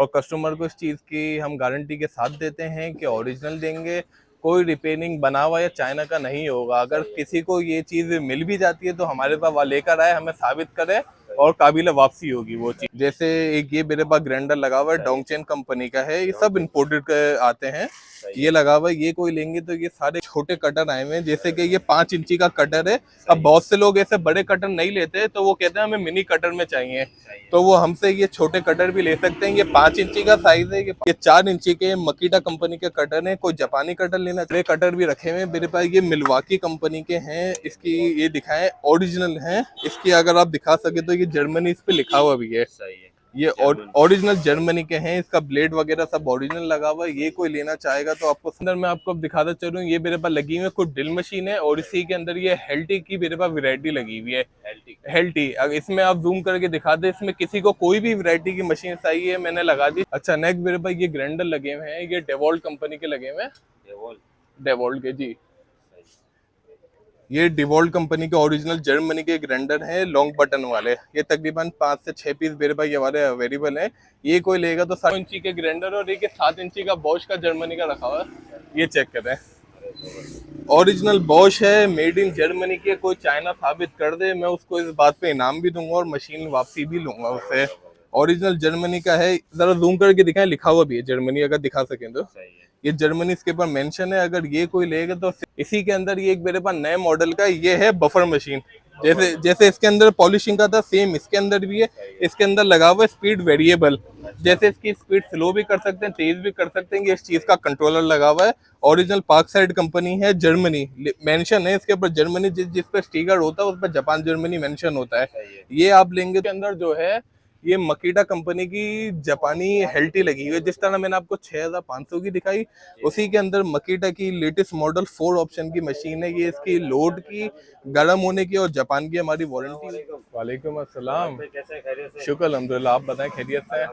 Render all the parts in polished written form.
और कस्टमर को इस चीज़ की हम गारंटी के साथ देते हैं कि ओरिजिनल देंगे, कोई रिपेयरिंग बना हुआ या चाइना का नहीं होगा। अगर किसी को ये चीज़ मिल भी जाती है तो हमारे पास वह लेकर आए, हमें साबित करे और काबिल वापसी होगी वो चीज़। जैसे एक ये मेरे पास ग्राइंडर लगा हुआ है, डोंगचेन कंपनी का है, ये सब इम्पोर्टेड आते हैं। ये लगा हुआ है, ये कोई लेंगे तो ये सारे छोटे कटर आए हुए हैं। जैसे कि ये 5 इंची का कटर है। अब बहुत से लोग ऐसे बड़े कटर नहीं लेते तो वो कहते हैं हमें मिनी कटर में चाहिए, तो वो हमसे ये छोटे कटर भी ले सकते हैं। ये 5 इंची का साइज है, ये 4 इंची के मकीटा कंपनी के कटर हैं। कोई जापानी कटर लेना चाहिए, कटर भी रखे हुए हैं मेरे पास। ये मिल्वाकी कंपनी के हैं, इसकी ये दिखाएं ओरिजिनल हैं। इसकी अगर आप दिखा सके तो ये जर्मनी इस पे लिखा हुआ भी है। ये ओरिजिनल जर्मनी के हैं, इसका ब्लेड वगैरह सब ओरिजिनल लगा हुआ है। ये कोई लेना चाहेगा तो आपको अंदर मैं आपको अब दिखाता चलूँ। ये मेरे पास लगी हुई है कुछ ड्रिल मशीन है और इसी के अंदर ये हेल्टी की मेरे पास वैरायटी लगी हुई है। हेल्टी अगर इसमें आप जूम करके दिखा दे, इसमें किसी को कोई भी वैरायटी की मशीन चाहिए मैंने लगा दी। अच्छा, नेक्स्ट मेरे पास ये ग्राइंडर लगे हुए हैं, ये डेवॉल्ट कंपनी के लगे हुए हैं। डेवॉल्ट के जी, ये डिवॉल्ट कंपनी के ओरिजिनल जर्मनी के ग्राइंडर हैं, लॉन्ग बटन वाले। ये तकरीबन 5 से 6 पीस मेरे पास ये वाले अवेलेबल हैं। ये कोई लेगा तो 7 इंची के ग्राइंडर और एक 7 इंची का बॉश का जर्मनी का रखा हुआ है। ये चेक करें, ओरिजिनल बॉश है, मेड इन जर्मनी के। कोई चाइना साबित कर दे, मैं उसको इस बात पे इनाम भी दूंगा और मशीन वापसी भी लूंगा उससे। ओरिजिनल जर्मनी का है, जरा जूम करके दिखाएं, लिखा हुआ भी है जर्मनी, अगर दिखा सकें तो। ये जर्मनी इसके ऊपर मेंशन है। अगर ये कोई लेगा तो इसी के अंदर ये एक मेरे पास नए मॉडल का ये है बफर मशीन। जैसे जैसे इसके अंदर पॉलिशिंग का था, सेम इसके अंदर भी है। इसके अंदर लगा हुआ है स्पीड वेरिएबल, जैसे इसकी स्पीड स्लो भी कर सकते हैं, तेज भी कर सकते हैं। ये इस चीज का कंट्रोलर लगा हुआ है। ओरिजिनल पार्क साइड कंपनी है, जर्मनी मेंशन है इसके ऊपर। जर्मनी जिस पे स्टिकर होता है उस पर जापान जर्मनी मेंशन होता है। ये आप लेंगे के अंदर जो है ये मकीटा कंपनी की जापानी हेल्टी लगी हुई है। जिस तरह मैंने आपको 6500 की दिखाई, उसी के अंदर मकीटा की लेटेस्ट मॉडल 4 ऑप्शन की मशीन है। ये इसकी लोड की, गर्म होने की और जापान की हमारी वारंटी। वालेकुम अस्सलाम, शुक्र अल्हम्दुलिल्लाह। आप बताएं खैरियत से?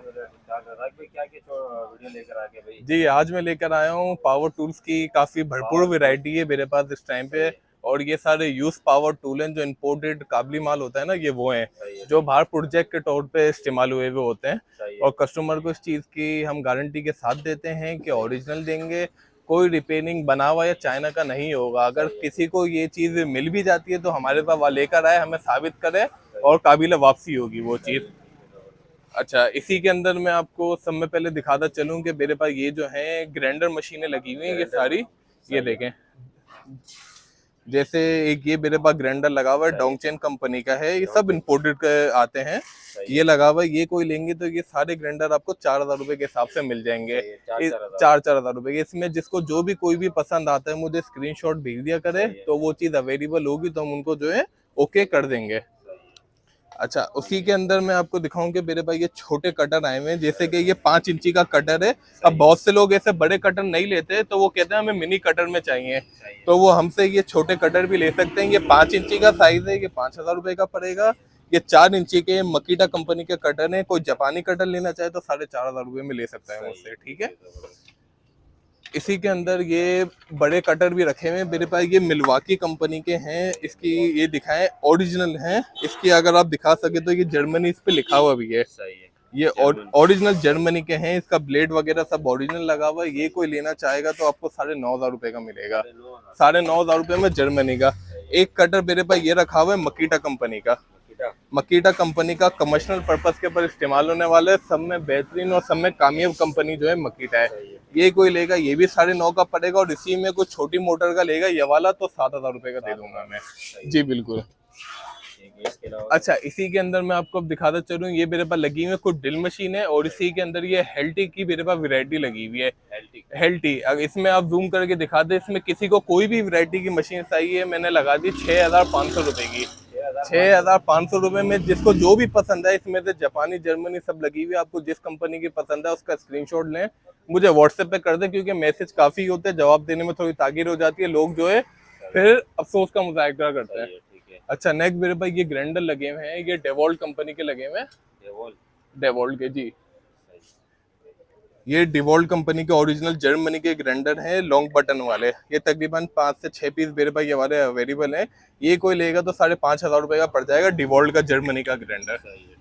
जी, आज मैं लेकर आया हूँ पावर टूल्स की काफ़ी भरपूर वैरायटी है मेरे पास इस टाइम पे। और ये सारे यूज पावर टूल हैं जो इम्पोर्टेड काबली माल होता है ना, ये वो हैं जो बाहर प्रोजेक्ट के तौर पे इस्तेमाल हुए हुए होते हैं। और कस्टमर को इस चीज़ की हम गारंटी के साथ देते हैं कि ओरिजिनल देंगे, कोई रिपेयरिंग बना हुआ या चाइना का नहीं होगा। अगर किसी को ये चीज़ मिल भी जाती है तो हमारे पास वह लेकर आए, हमें साबित करे और काबिल वापसी होगी वो चीज़। अच्छा, इसी के अंदर मैं आपको सब में पहले दिखाता चलूँ कि मेरे पास ये जो है ग्राइंडर मशीनें लगी हुई हैं, ये सारी। ये देखें, जैसे एक ये मेरे पास ग्राइंडर लगा हुआ है, डोंगचेन कंपनी का है, ये सब इम्पोर्टेड आते हैं। ये लगा हुआ है, ये कोई लेंगे तो ये सारे ग्राइंडर आपको 4000 रुपए के हिसाब से मिल जाएंगे। 4-4000 रुपए के। इसमें जिसको जो भी कोई भी पसंद आता है मुझे स्क्रीनशॉट भेज दिया करे, तो वो चीज़ अवेलेबल होगी तो हम उनको जो है ओके कर देंगे। अच्छा, उसी के अंदर मैं आपको दिखाऊं कि मेरे पास ये छोटे कटर आए हुए हैं। जैसे कि ये 5 इंची का कटर है। अब बहुत से लोग ऐसे बड़े कटर नहीं लेते तो वो कहते हैं हमें मिनी कटर में चाहिए, तो वो हमसे ये छोटे कटर भी ले सकते हैं। ये 5 इंची का साइज है, ये 5000 रुपए का पड़ेगा। ये 4 इंची के मकीटा कंपनी के कटर हैं। कोई जापानी कटर लेना चाहे तो 4500 रुपए में ले सकता है मुझसे, ठीक है। इसी के अंदर ये बड़े कटर भी रखे हुए हैं मेरे पास। ये मिल्वाकी कंपनी के हैं, इसकी ये दिखाएं ओरिजिनल हैं। इसकी अगर आप दिखा सके तो ये जर्मनी इस पे लिखा हुआ भी है। ये ओरिजिनल जर्मनी के हैं, इसका ब्लेड वगैरह सब ओरिजिनल लगा हुआ है। ये कोई लेना चाहेगा तो आपको 9500 रुपए का मिलेगा। 9500 रुपए में जर्मनी का। एक कटर मेरे पास ये रखा हुआ है मकीटा कंपनी का। मकीटा कंपनी का कमर्शियल पर्पस के ऊपर इस्तेमाल होने वाला है। सब में बेहतरीन और सब में कामयाब कंपनी जो है मकीटा है। ये कोई लेगा ये भी 9.5 का पड़ेगा। और इसी में कुछ छोटी मोटर का लेगा ये वाला तो 7000 रुपए का दे दूंगा मैं। जी बिल्कुल। अच्छा, इसी के अंदर मैं आपको अब दिखाता चलूँ। ये मेरे पास लगी हुई है कुछ ड्रिल मशीन है और इसी के अंदर ये हेल्टी की मेरे पास वैरायटी लगी हुई है। हेल्टी अगर इसमें आप जूम करके दिखा दे, इसमें किसी को कोई भी वैरायटी की मशीन चाहिए मैंने लगा दी 6500 रुपए की। 6500 रुपए में जिसको जो भी पसंद है, इसमें से जापानी जर्मनी सब लगी हुई है। आपको जिस कंपनी की पसंद है उसका स्क्रीनशॉट लें, मुझे व्हाट्सएप पे कर दें, क्योंकि मैसेज काफ़ी होते हैं, जवाब देने में थोड़ी तागीर हो जाती है। लोग जो है फिर अफसोस का मुजाहिरा करते हैं। अच्छा, नेक्स्ट मेरे पास ये ग्राइंडर लगे हुए हैं, ये डेवॉल्ट कंपनी के लगे हुए हैं। डेवॉल्ट के जी, ये डिवॉल्ट कंपनी के ओरिजिनल जर्मनी के ग्राइंडर हैं, लॉन्ग बटन वाले। ये तकरीबन 5 से 6 पीस मेरे पास ये वाले अवेलेबल हैं। ये कोई लेगा तो 5500 रुपए का पड़ जाएगा, डिवॉल्ट का जर्मनी का ग्राइंडर,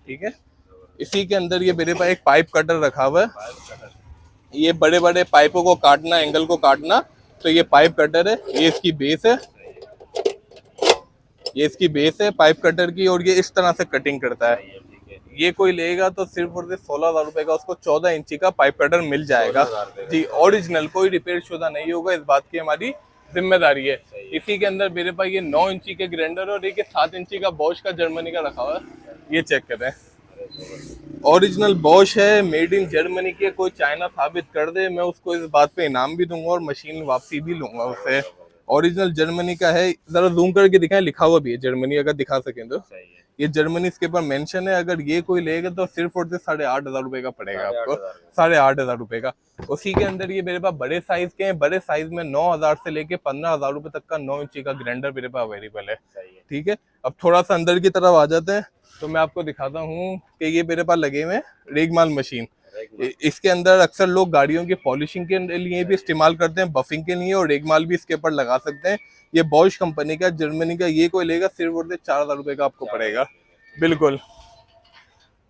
ठीक है। इसी के अंदर ये मेरे पास एक पाइप कटर रखा हुआ है, ये बड़े बड़े पाइपों को काटना, एंगल को काटना, तो ये पाइप कटर है। ये इसकी बेस है, ये इसकी बेस है पाइप कटर की, और ये इस तरह से कटिंग करता है। ये कोई लेगा तो सिर्फ और सिर्फ 16,000 रुपए का उसको 14 इंची का पाइप कटर मिल जाएगा जी, ओरिजिनल, कोई रिपेयर शुदा नहीं होगा, इस बात की हमारी जिम्मेदारी है। इसी के अंदर मेरे पास ये 9 इंची के ग्राइंडर और एक 7 इंची का बॉश का जर्मनी का रखा हुआ है, ये चेक करें। ओरिजिनल बॉश है, मेड इन जर्मनी की, कोई चाइना साबित कर दे मैं उसको इस बात पे इनाम भी दूंगा और मशीन वापसी भी लूंगा उससे। ओरिजिनल जर्मनी का है, जरा जूम करके दिखाएं, लिखा हुआ भी है जर्मनी, अगर दिखा सकें तो। ये जर्मनी इसके ऊपर मेंशन है। अगर ये कोई लेगा तो सिर्फ और सिर्फ 8,500 रुपए का पड़ेगा आपको, 8,500 रुपए का। उसी के अंदर ये मेरे पास बड़े साइज के हैं, बड़े साइज में 9,000 से लेके 15,000 रुपए तक का 9 इंची का ग्राइंडर मेरे पास अवेलेबल है। ठीक है, अब थोड़ा सा अंदर की तरफ आ जाते हैं तो मैं आपको दिखाता हूँ कि ये मेरे पास लगे हुए हैं रेगमाल मशीन। इसके अंदर अक्सर लोग गाड़ियों की पॉलिशिंग के लिए भी इस्तेमाल करते हैं, बफिंग के लिए, और रेगमाल भी इसके ऊपर लगा सकते हैं। ये बॉश कंपनी का, जर्मनी का, ये कोई लेगा सिर्फ और सिर्फ 4,000 रुपए का आपको पड़ेगा, बिल्कुल।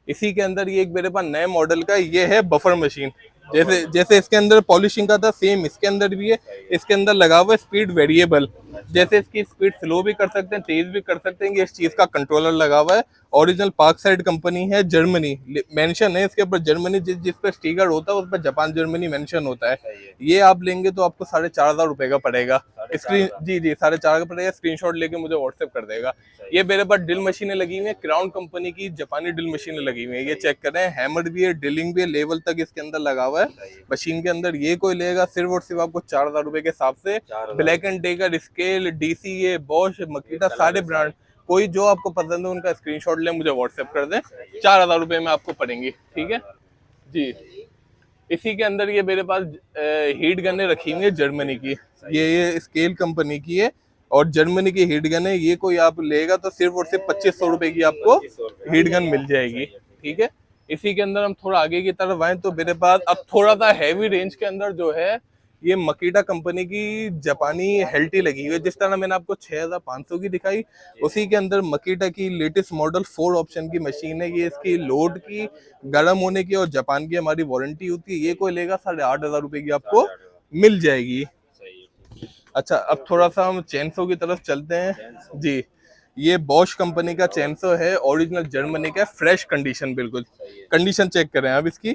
इसी के अंदर ये एक मेरे पास नए मॉडल का ये है बफर मशीन, जैसे जैसे इसके अंदर पॉलिशिंग का था सेम इसके अंदर भी है। इसके अंदर लगा हुआ है स्पीड वेरिएबल, जैसे इसकी स्पीड स्लो भी कर सकते हैं, तेज भी कर सकते हैं, ये इस चीज का कंट्रोलर लगा हुआ है। ओरिजिनल पार्क साइड कंपनी है, जर्मनी मेंशन है इसके ऊपर, जर्मनी जिस पे स्टिकर होता है उस पर जापान जर्मनी मेंशन होता है। ये आप लेंगे तो आपको 4,500 रुपए का पड़ेगा। स्क्रीन जी 4,500 का पड़ेगा, स्क्रीनशॉट लेके मुझे व्हाट्सएप कर देगा। ये मेरे पास ड्रिल मशीनें लगी हुई है, क्राउन कंपनी की जापानी ड्रिल मशीनें लगी हुई है, ये चेक करें, हैमर भी है, ड्रिलिंग भी है, लेवल तक इसके अंदर लगा हुआ है मशीन के अंदर। ये कोई लेगा सिर्फ और सिर्फ आपको 4,000 रुपए के हिसाब से। Black and Decker, Skil, DC, Bosch, Makita, सारे ब्रांड, कोई जो आपको पसंद है उनका स्क्रीनशॉट ले मुझे व्हाट्सएप कर दें, 4,000 रुपए में आपको पड़ेंगी। ठीक है जी। इसी के अंदर ये मेरे पास हीट गनें रखी हुई है जर्मनी की, ये स्केल कंपनी की है और जर्मनी की हीट गन है। ये कोई आप लेगा तो सिर्फ और सिर्फ 2,500 रुपए की आपको हीट गन मिल जाएगी। ठीक है, इसी के अंदर हम थोड़ा आगे की तरफ आए तो मेरे पास अब थोड़ा सा हैवी रेंज के अंदर जो है ये मकीटा कंपनी की जापानी हेल्टी लगी हुई है। जिस तरह मैंने आपको 6,500 की दिखाई, उसी के अंदर मकीटा की लेटेस्ट मॉडल 4 ऑप्शन की मशीन है। ये इसकी लोड की, गर्म होने की और जापान की हमारी वारंटी होती है। ये कोई लेगा 8,500 रुपए की आपको मिल जाएगी। अच्छा, अब थोड़ा सा हम चेनसो की तरफ चलते हैं जी। ये बॉश कंपनी का चेनसो है, ओरिजिनल जर्मनी का, फ्रेश कंडीशन, बिल्कुल कंडीशन चेक करें आप इसकी,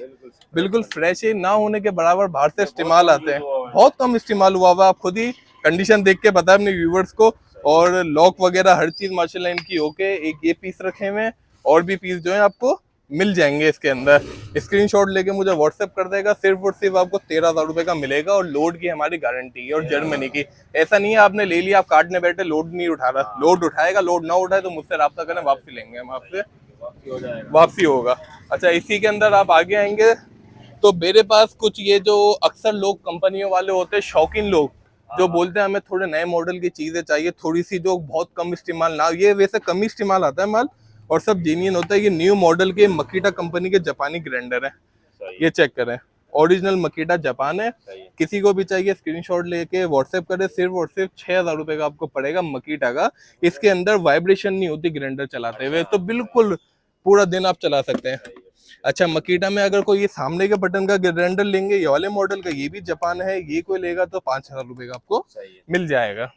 बिल्कुल फ्रेश है, ना होने के बराबर बाहर से इस्तेमाल आते हैं, बहुत कम इस्तेमाल हुआ हुआ। आप खुद ही कंडीशन देख के बताएं अपने व्यूवर्स को। और लॉक वगैरह हर चीज माशाल्लाह इनकी ओके। एक ये पीस रखे हुए हैं और भी पीस जो है आपको मिल जाएंगे इसके अंदर। स्क्रीनशॉट लेके मुझे व्हाट्सएप कर देगा, सिर्फ और सिर्फ आपको 13,000 रुपए का मिलेगा और लोड की हमारी गारंटी है और जर्मनी की। ऐसा नहीं है आपने ले लिया, आप काटने बैठे, लोड नहीं उठा रहा, लोड उठाएगा, लोड ना उठाए तो मुझसे रब्ता करें, वापसी लेंगे हम आपसे, वापसी होगा। अच्छा, इसी के अंदर आप आगे आएंगे तो मेरे पास कुछ ये जो अक्सर लोग कंपनियों वाले होते हैं, शौकीन लोग जो बोलते हैं हमें थोड़े नए मॉडल की चीजें चाहिए, थोड़ी सी जो बहुत कम इस्तेमाल ना, ये वैसे कम ही इस्तेमाल आता है माल और सब जेन्युइन होता है। ये न्यू मॉडल के मकीटा कंपनी के जापानी ग्राइंडर है, ये चेक करें, ओरिजिनल मकीटा जापान है। किसी को भी चाहिए स्क्रीनशॉट लेके व्हाट्सएप करें, सिर्फ और सिर्फ 6,000 रुपए का आपको पड़ेगा मकीटा का। इसके अंदर वाइब्रेशन नहीं होती ग्राइंडर चलाते हुए, तो बिल्कुल पूरा दिन आप चला सकते हैं। अच्छा, मकीटा में अगर कोई ये सामने के बटन का ग्राइंडर लेंगे, ये वाले मॉडल का, ये भी जापान है, ये कोई लेगा तो 5,000 रुपए का आपको मिल जाएगा।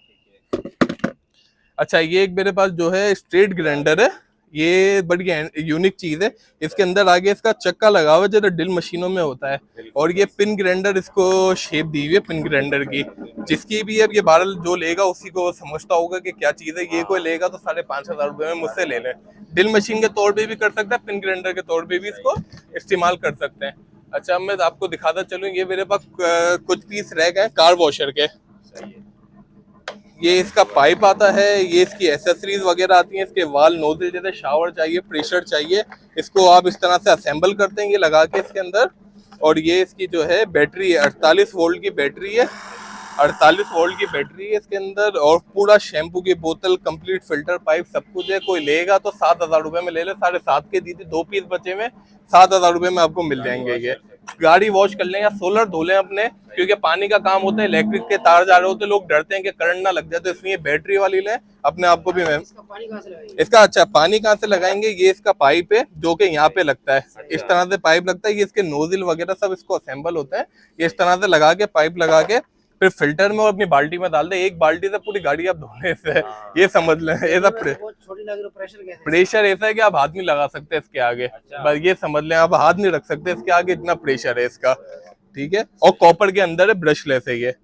अच्छा, ये एक मेरे पास जो है स्ट्रेट ग्राइंडर है, ये बड़ी यूनिक चीज है। इसके अंदर आगे इसका चक्का लगा हुआ है, जो ड्रिल मशीनों में होता है, और ये पिन ग्राइंडर, इसको शेप दी हुई है पिन ग्राइंडर की। जिसकी भी अब ये बारल जो लेगा उसी को समझता होगा कि क्या चीज है। ये कोई लेगा तो 5,500 रुपए में मुझसे ले लें। ड्रिल मशीन के तौर पे भी कर सकता है, पिन ग्राइंडर के तौर पे भी इसको इस्तेमाल कर सकते हैं। अच्छा, मैं आपको दिखाता चलूँ, ये मेरे पास कुछ पीस रह गए कार वॉशर के। ये इसका पाइप आता है, ये इसकी एसेसरीज वगैरह आती हैं, इसके वाल, नोजल, जैसे शावर चाहिए, प्रेशर चाहिए, इसको आप इस तरह से असेंबल करते हैं ये लगा के इसके अंदर। और ये इसकी जो है बैटरी है, 48 वोल्ट की बैटरी है, 48 वोल्ट की बैटरी है इसके अंदर। और पूरा शैम्पू की बोतल, कंप्लीट फिल्टर पाइप, सब कुछ है। कोई लेगा तो 7,000 रुपए में ले ले, 7.5 के दी थी, 2 पीस बचे में 7,000 रुपए में आपको मिल जाएंगे ये। गाड़ी वॉश कर लें या सोलर धो लें अपने, क्योंकि पानी का काम होता है, इलेक्ट्रिक के तार जा रहे होते, लोग डरते हैं कि करंट ना लग जाए, तो इसलिए बैटरी वाली लें, अपने आप को भी। मैम इसका अच्छा पानी कहाँ से लगाएंगे, ये इसका पाइप है जो कि यहाँ पे लगता है, इस तरह से पाइप लगता है, ये इसके नोजल वगैरह सब इसको असेंबल होता है, ये इस तरह से लगा के पाइप लगा के फिर फिल्टर में और अपनी बाल्टी में डाल दे, एक बाल्टी से पूरी गाड़ी आप धोने से, ये समझ लें। ऐसा प्रेशर ऐसा है कि आप हाथ नहीं लगा सकते इसके आगे, बस ये समझ लें, आप हाथ नहीं रख सकते इसके आगे, इतना प्रेशर है इसका, ठीक है। और कॉपर के अंदर है, ब्रशलेस है ये।